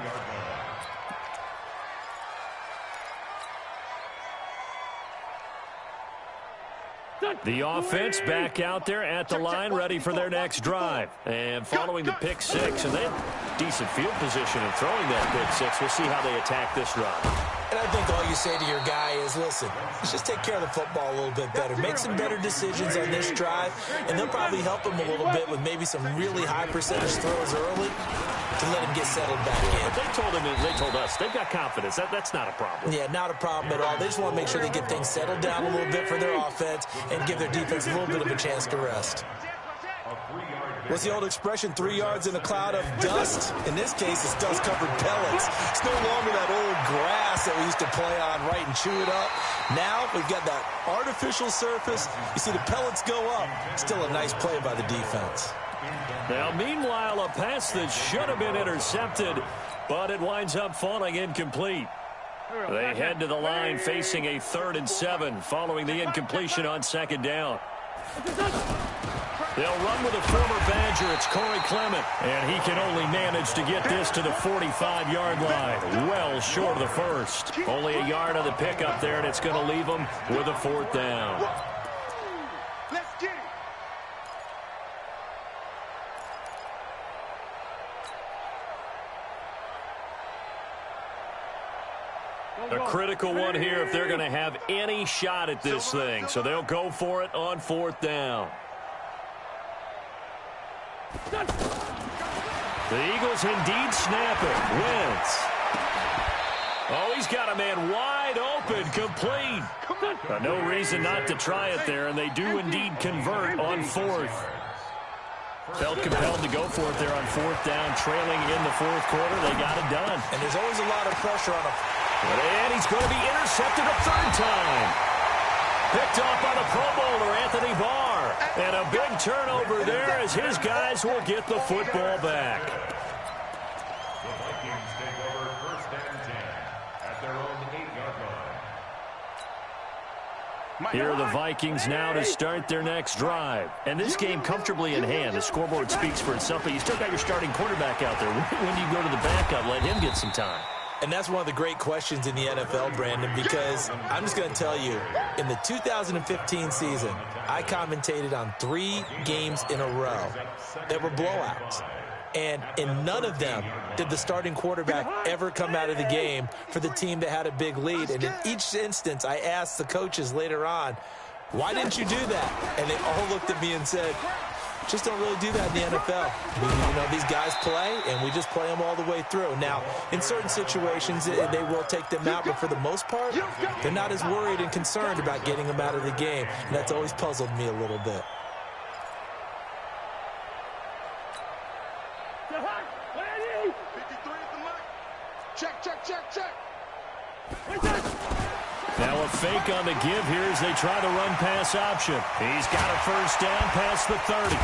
Speaker 4: The offense back out there at the line, ready for their next drive. And following the pick 6, and they have decent field position in throwing that pick 6. We'll see how they attack this drive.
Speaker 6: And I think all you say to your guy is, listen, let's just take care of the football a little bit better. Make some better decisions on this drive, and they'll probably help him a little bit with maybe some really high percentage throws early to let him get settled back in.
Speaker 4: But they told us, they've got confidence. That's not a problem.
Speaker 6: Yeah, not a problem at all. They just want to make sure they get things settled down a little bit for their offense and give their defense a little bit of a chance to rest.
Speaker 8: What's the old expression, 3 yards in a cloud of dust? In this case, it's dust-covered pellets. It's no longer that old grass that we used to play on, right, and chew it up. Now we've got that artificial surface. You see the pellets go up. Still a nice play by the defense.
Speaker 4: Now, meanwhile, a pass that should have been intercepted, but it winds up falling incomplete. They head to the line facing a 3rd and 7 following the incompletion on 2nd down. They'll run with a former Badger. It's Corey Clement, and he can only manage to get this to the 45-yard line, well short of the first. Only a yard on the pickup there, and it's going to leave them with a 4th down.
Speaker 5: Let's get it.
Speaker 4: A critical one here if they're going to have any shot at this thing, so they'll go for it on 4th down. The Eagles indeed snap it. Wentz. Oh, he's got a man wide open, complete. No reason not to try it there, and they do indeed convert on 4th. Felt compelled to go for it there on 4th down, trailing in the 4th quarter. They got it done.
Speaker 6: And there's always a lot of pressure on him.
Speaker 4: And he's going to be intercepted a 3rd time. Picked off by the Pro Bowler, Anthony Barr. And a big turnover there as his guys will get the football back.
Speaker 7: The Vikings take over 1st and 10 at their own 8-yard line.
Speaker 4: Here are the Vikings now to start their next drive. And this game comfortably in hand. The scoreboard speaks for itself, but you still got your starting quarterback out there. When do you go to the backup, let him get some time?
Speaker 6: And that's one of the great questions in the NFL, Brandon, because I'm just going to tell you, in the 2015 season, I commentated on 3 games in a row that were blowouts. And in none of them did the starting quarterback ever come out of the game for the team that had a big lead. And in each instance, I asked the coaches later on, why didn't you do that? And they all looked at me and said, just don't really do that in the NFL. You know, these guys play, and we just play them all the way through. Now, in certain situations, they will take them out, but for the most part, they're not as worried and concerned about getting them out of the game. And that's always puzzled me a little bit.
Speaker 5: Check.
Speaker 4: Now a fake on the give here as they try the run-pass option. He's got a 1st down past the 30.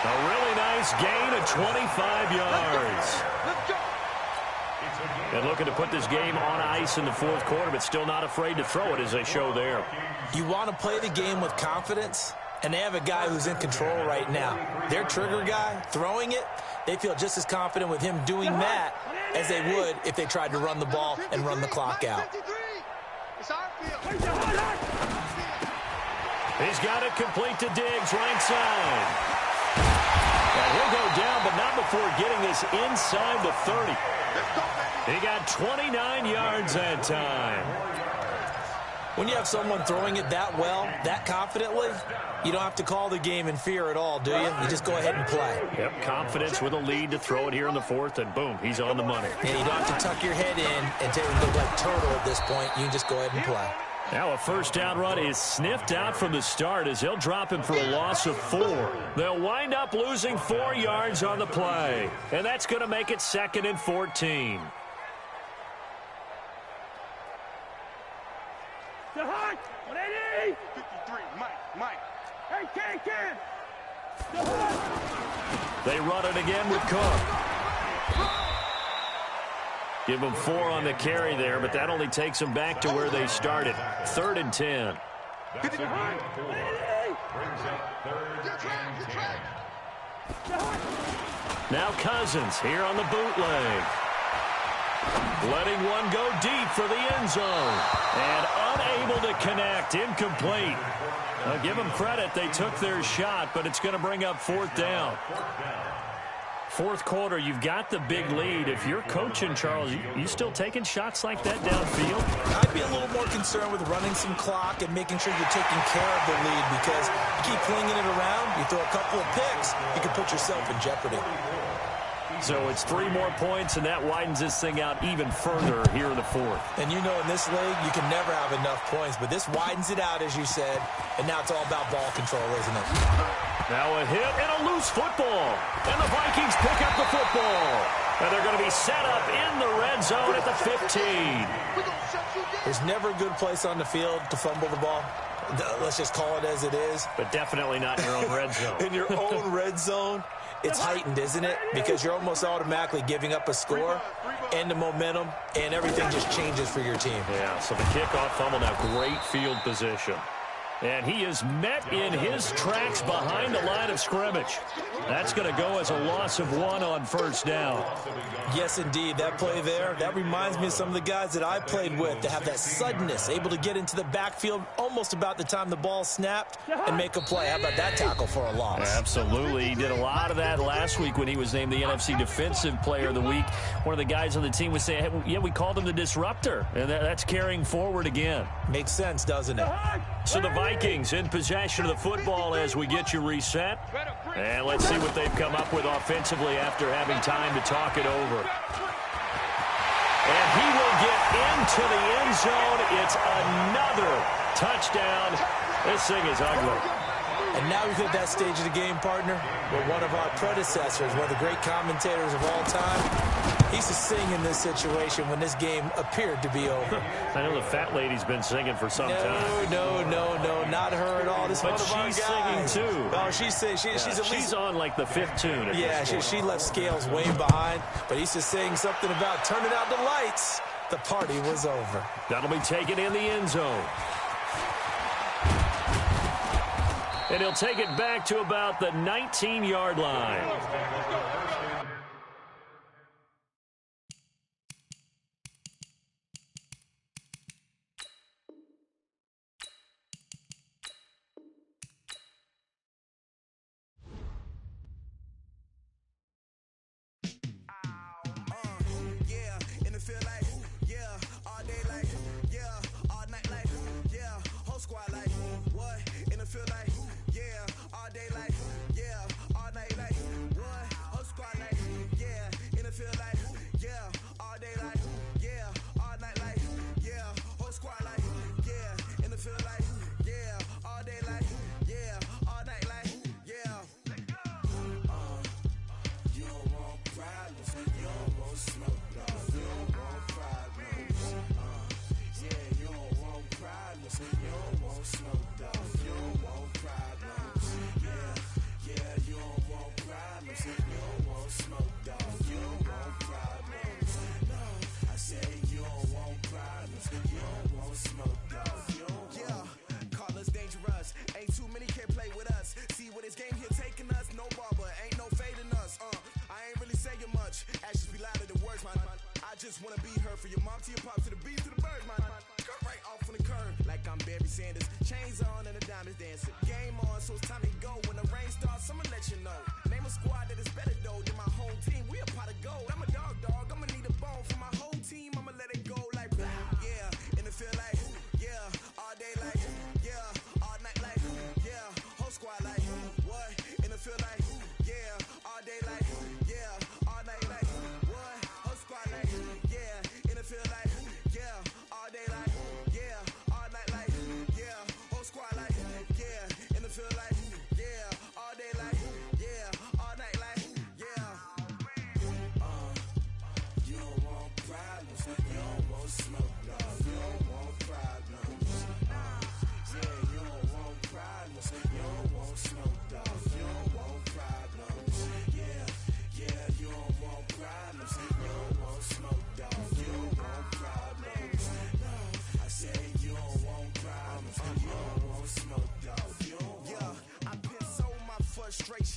Speaker 4: A really nice gain of 25 yards.
Speaker 5: Let's go.
Speaker 4: And looking to put this game on ice in the 4th quarter, but still not afraid to throw it as they show there.
Speaker 6: You want to play the game with confidence, and they have a guy who's in control right now. Their trigger guy, throwing it, they feel just as confident with him doing that as they would if they tried to run the ball and run the clock out.
Speaker 4: He's got it complete to Diggs, right side. And he'll go down, but not before getting this inside the 30. He got 29 yards that time.
Speaker 6: When you have someone throwing it that well, that confidently, you don't have to call the game in fear at all, do you? You just go ahead and play.
Speaker 4: Yep, confidence with a lead to throw it here in the 4th, and boom, he's on the money.
Speaker 6: And you don't have to tuck your head in and take him look like turtle at this point. You can just go ahead and play.
Speaker 4: Now a 1st down run is sniffed out from the start as they'll drop him for a loss of 4. They'll wind up losing 4 yards on the play, and that's going to make it 2nd and 14.
Speaker 5: The hot, 180. 53, Mike. Hey, Ken. The hot.
Speaker 4: They run it again with Cook. Give them 4 on the carry there, but that only takes them back to where they started. 3rd and 10.
Speaker 7: That's a gain of 4. Brings up 3rd and 10.
Speaker 4: Now Cousins here on the bootleg. Letting one go deep for the end zone. And unable to connect. Incomplete. I'll give them credit. They took their shot, but it's going to bring up 4th down. Fourth quarter, you've got the big lead. If you're coaching, Charles, you still taking shots like that downfield?
Speaker 6: I'd be a little more concerned with running some clock and making sure you're taking care of the lead, because you keep flinging it around, you throw a couple of picks, you can put yourself in jeopardy.
Speaker 4: So it's 3 more points, and that widens this thing out even further here in the fourth.
Speaker 6: And you know in this league, you can never have enough points, but this widens it out, as you said, and now it's all about ball control, isn't it?
Speaker 4: Now a hit and a loose football. And the Vikings pick up the football. And they're going to be set up in the red zone at the 15.
Speaker 6: There's never a good place on the field to fumble the ball. Let's just call it as it is.
Speaker 4: But definitely not in your own red zone.
Speaker 6: In your own red zone, it's heightened, isn't it? Because you're almost automatically giving up a score and the momentum, and everything just changes for your team.
Speaker 4: Yeah, so the kickoff fumble, now great field position. And he is met in his tracks behind the line of scrimmage. That's going to go as a loss of 1 on first down.
Speaker 6: Yes, indeed. That play there, that reminds me of some of the guys that I played with to have that suddenness, able to get into the backfield almost about the time the ball snapped and make a play. How about that tackle for a loss?
Speaker 4: Absolutely. He did a lot of that last week when he was named the NFC Defensive Player of the Week. One of the guys on the team was saying, hey, yeah, we called him the disruptor. And that's carrying forward again.
Speaker 6: Makes sense, doesn't it?
Speaker 4: So the Vikings in possession of the football as we get you reset. And let's see what they've come up with offensively after having time to talk it over. And he will get into the end zone. It's another touchdown. This thing is ugly.
Speaker 6: And now we've hit that stage of the game, partner, where one of our predecessors, one of the great commentators of all time, he used to sing in this situation when this game appeared to be over.
Speaker 4: I know the fat lady's been singing for some time.
Speaker 6: No, not her at all. This
Speaker 4: but
Speaker 6: one of our
Speaker 4: she's
Speaker 6: guys.
Speaker 4: singing too.
Speaker 6: Oh, she's at least
Speaker 4: on like the 5th tune.
Speaker 6: Yeah, she left Scales way behind, but he used to sing something about turning out the lights. The party was over.
Speaker 4: That'll be taken in the end zone. And he'll take it back to about the 19-yard line.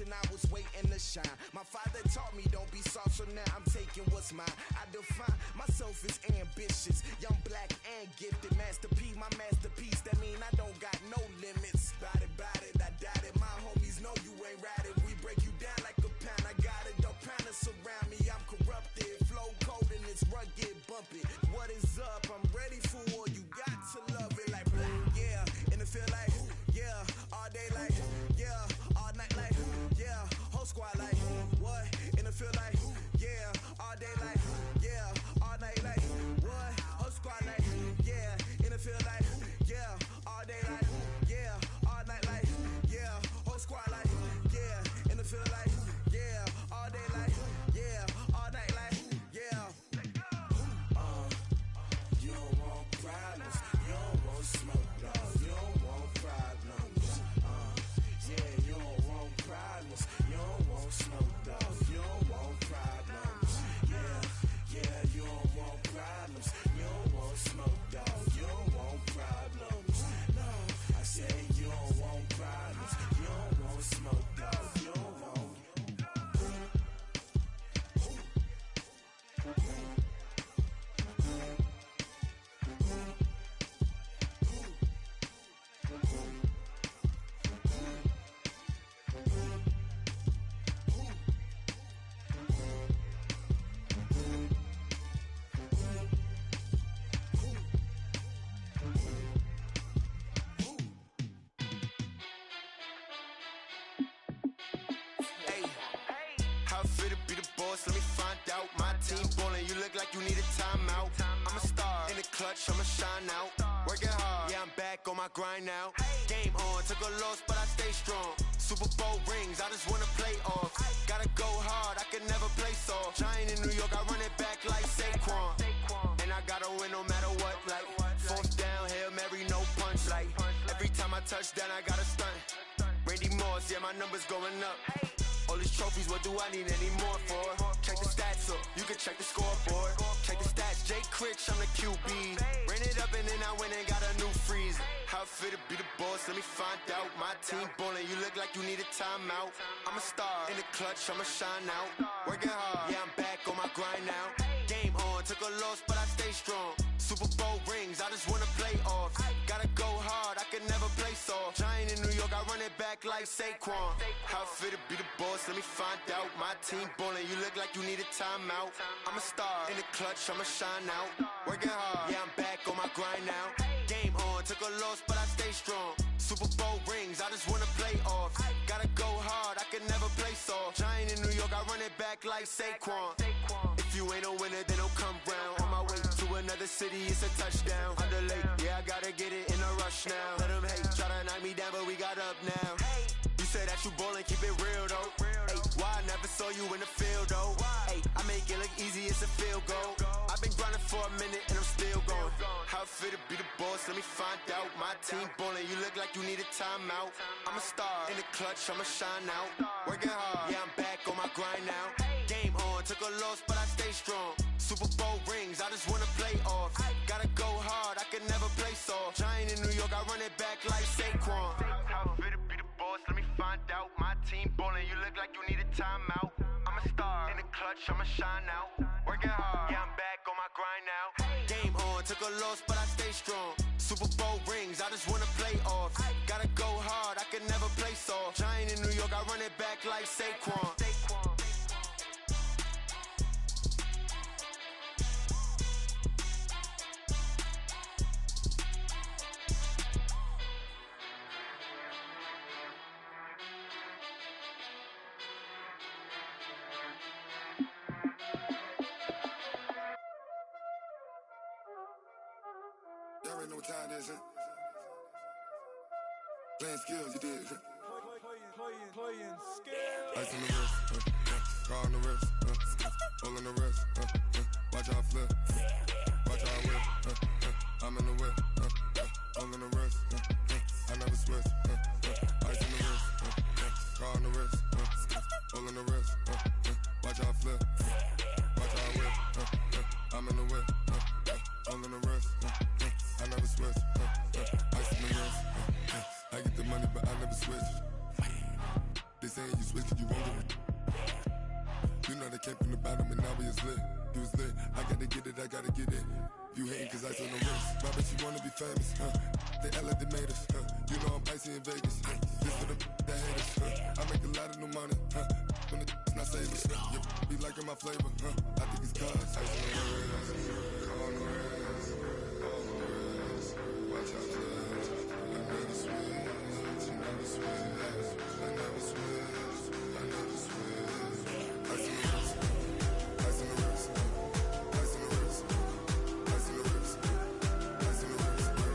Speaker 1: I was waiting to shine. My father taught me don't be soft, so now I'm taking what's mine. I define myself as ambitious, young, black, and gifted. Master P, my masterpiece. That mean I don't got no limits. Bout it, I doubt it. My homies know you ain't ratted. We break you down like a pound. I got it, don't pound the
Speaker 2: boss, let me find out. My team ballin', you look like you need a timeout. I'm a star, in the clutch, I'ma shine out. Working hard, yeah, I'm back on my grind now. Game on, took a loss, but I stay strong. Super Bowl rings, I just wanna play off. Gotta go hard, I can never play soft. Giant in New York, I run it back like Saquon. And I gotta win no matter what, like fourth down, Hail Mary, no punch. Like every time I touch down, I gotta stunt. Randy Moss, yeah, my numbers going up. All these trophies, what do I need any more for? Check the stats up, you can check the scoreboard. Check the stats, Jake Critch, I'm the QB. Ran it up and then I went and got a new freeze. How it fit to be the boss, let me find out. My team ballin', you look like you need a timeout. I'm a star, in the clutch, I'ma shine out. Working hard, yeah, I'm back on my grind now. Game on, took a loss, but I stay strong. Super Bowl rings, I just wanna play off. Gotta go hard, I can never play soft. Giant in New York, I run it back like Saquon. How it fit to be the boss, let me find out. My team ballin', you look like you need a timeout. I'm a star, in the clutch, I'ma shine out. Working hard, yeah, I'm back on my grind now. Game on, took a loss, but I stay strong. Super Bowl rings, I just wanna play off. Gotta go hard, I can never play soft. Giant in New York, I run it back like Saquon. If you ain't a winner, then don't come round. On my way to another city, it's a touchdown. Under late, yeah, I gotta get it in a rush now. Let them hate, try to knock me down, but we got up now. You say that you ballin', keep it real though. Hey, why I never saw you in the field though? Hey, I make it look easy, it's a field goal. I've been grinding for a minute and I'm still going. How it fit to be the boss, let me find out. My team ballin', you look like you need a timeout. I'm a star, in the clutch, I'ma shine out. Working hard, yeah, I'm back on my grind now. Game on, took a loss, but I stay strong. Super Bowl rings, I just wanna play off. Gotta go hard, I can never play soft. Giant in New York, I run it back like Saquon. How it fit to be the boss, let me find out. My team ballin', you look like you need a timeout. I'm a star, in the clutch, I'ma shine out. Working hard, yeah, I'm back on my grind now. Game on, took a loss, but I stay strong. Super Bowl rings, I just wanna play off. Gotta go hard, I can never play soft. Giant in New York, I run it back like Saquon. Y'all already know what time it is, huh? Playing skills, you did.
Speaker 9: Playing skills.
Speaker 2: Ice on the wrist, car on the wrist, hole in the wrist, watch how I flip, watch how I whip, I'm in the whip, hole in the wrist, I never switch, ice on the wrist, car on the wrist, hole in the wrist, watch how I flip, watch how I whip, I'm in the whip, hole in the wrist, I never switch, ice on the wrist, I get the money but I never switch. They saying you switch cause you won't get it. You know they came from the bottom and now we is lit. You was lit, I gotta get it, I gotta get it. You hating cause ice on the wrist. Why bet you wanna be famous, They act like they made us, You know I'm icy in Vegas, This for the that hate us, I make a lot of new money, When it's not savers, You be liking my flavor, I think it's cause ice on the wrist, on the wrist, on the wrist. Watch out, cuz I never switch, you never switch. I never switch, I never switch. Ice in the wrist, ice in the wrist, ice in the wrist, ice in the wrist, ice in the wrist,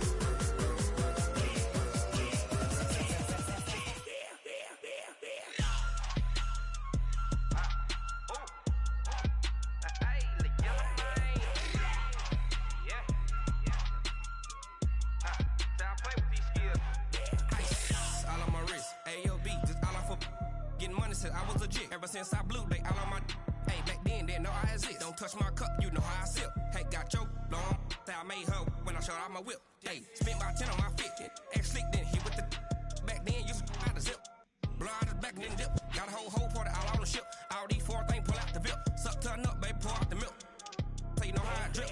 Speaker 10: I was legit. Ever since I blew, they all on my hey, back then, didn't know I exist. Don't touch my cup, you know how I sip. Hey, got your long, say I made her when I showed out my whip. Hey, spent about 10 on my 50. Ex slick, then hit with the back then, used to out the zip. Blow out his back and then dip. Got a whole party all on the ship. All these 4 things, pull out the VIP. Suck to a nut, baby, pour out the milk. So you know how I drip.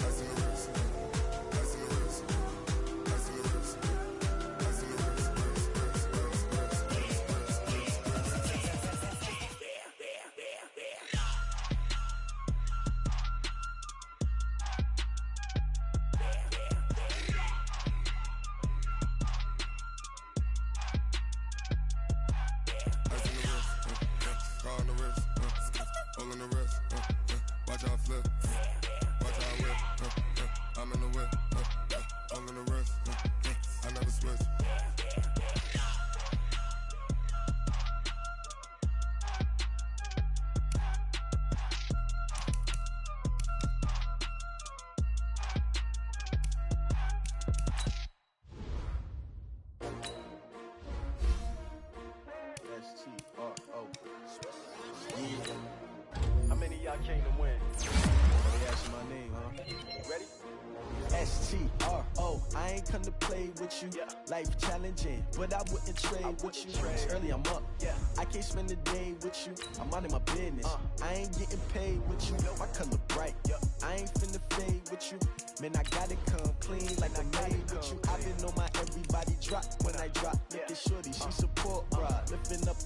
Speaker 2: Ice in the wrist, ice in the wrist, ice in the wrist, ice in the wrist, ice
Speaker 11: on the wrist, watch how I flip, watch how I whip, I'm in the whip, all on the wrist, I never switch.
Speaker 3: S-T-R-O.
Speaker 12: How many of y'all came to win?
Speaker 3: They asking my name, huh?
Speaker 12: Ready?
Speaker 3: S-T-R-O. I ain't come to play with you. Life challenging, but I wouldn't trade with you. It's early, I'm up. I can't spend the day with you. I'm minding my business. I ain't getting paid with you. My color bright. I ain't finna fade with you. Man, I gotta come clean like I made with you. I been on my everybody drop when I drop. Look at shorty, she support ride. Lifting up,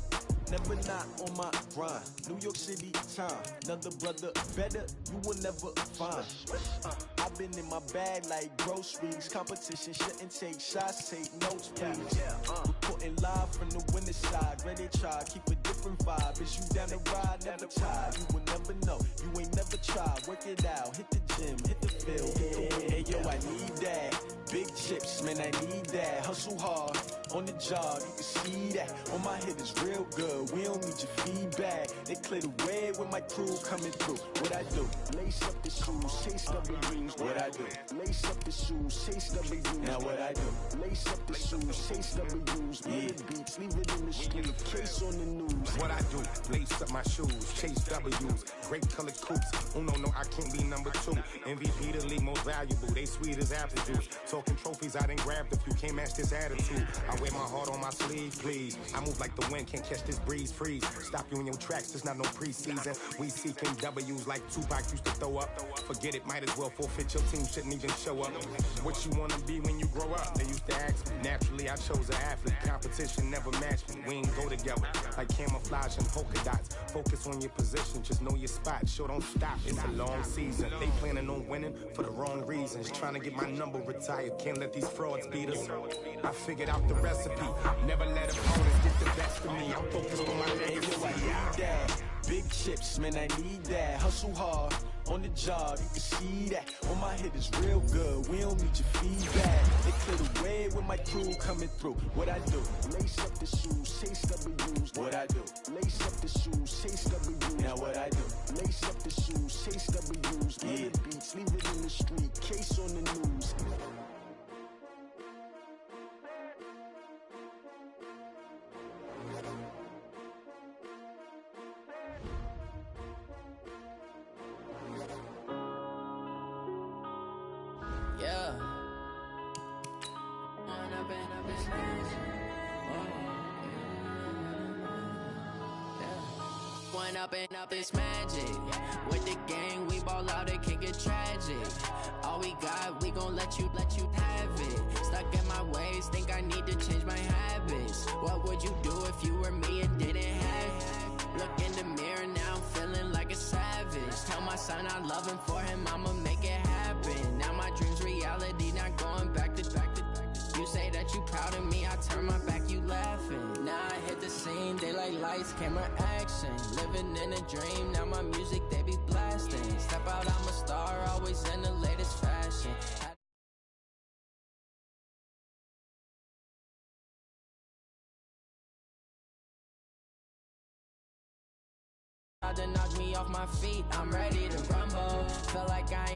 Speaker 3: never not on my grind. New York City time. Another brother better, you will never find. I've been in my bag like groceries. Competition shouldn't take shots, take notes, please. Reporting live from the winning side. Ready to try, keep a different vibe. Is you down the ride, never tired. You will never know, you ain't never tried. Work it out, hit the gym, hit the field, hit the win. Hey yo, I need that. Big chips, man, I need that. Hustle hard, on the job, you can see that. On my head is real good, we don't need your feedback. They clear the way when my crew coming through. What I do? Lace up the shoes, chase W's. What I do? Lace up the shoes, chase W's. Now what I do? Lace up the shoes, chase W's. Yeah, beats, leave it in the street, case on the news.
Speaker 13: What I do? Lace up my shoes, chase W's. Great colored coops. Oh no, I can't be number 2. MVP the league most valuable. They sweet as apple juice. Talking trophies, I done grabbed a few. Can't match this attitude. I wear my heart on my sleeve, please. I move like the wind, can't catch this breeze. Freeze. Stop you in your tracks. There's not no preseason. We seeking W's like Tupac used to throw up. Forget it, might as well forfeit. Your team shouldn't even show up. What you wanna be when you grow up? They used to ask me. Naturally, I chose an athlete. Competition never matched me. We ain't go together like camouflage and polka dots. Focus on your position, just know your spot. Sure, don't stop. It's a long season. They planning on winning for the wrong reasons. Trying to get my number retired. Can't let these frauds beat us. I figured out the recipe. Never let opponents get the best of me. I'm focused on my legacy.
Speaker 3: Big chips, man, I need that. Hustle hard, on the job, you can see that. On my head is real good, we don't need your feedback. They clear the way when my crew coming through. What I do? Lace up the shoes, chase W's. What I do? Lace up the shoes, chase W's. Now what I do? Lace up the shoes, chase W's. Yeah, beats, leave it in the street, case on the news.
Speaker 14: Yeah. One up and up is magic. With the gang, we ball out, it can get tragic. All we got, we gon' let you have it. Stuck in my ways, think I need to change my habits. What would you do if you were me and didn't have it? Look in the mirror, now I'm feeling like a savage. Tell my son I love him, for him I'ma make it happen. Now my dream's reality, not going back to. You say that you proud of me, I turn my back, you laughing. Now I hit the scene, daylight lights, camera action. Living in a dream, now my music, they be blasting. Step out, I'm a star, always in the latest fashion. To knock me off my feet, I'm ready to rumble. Feel like I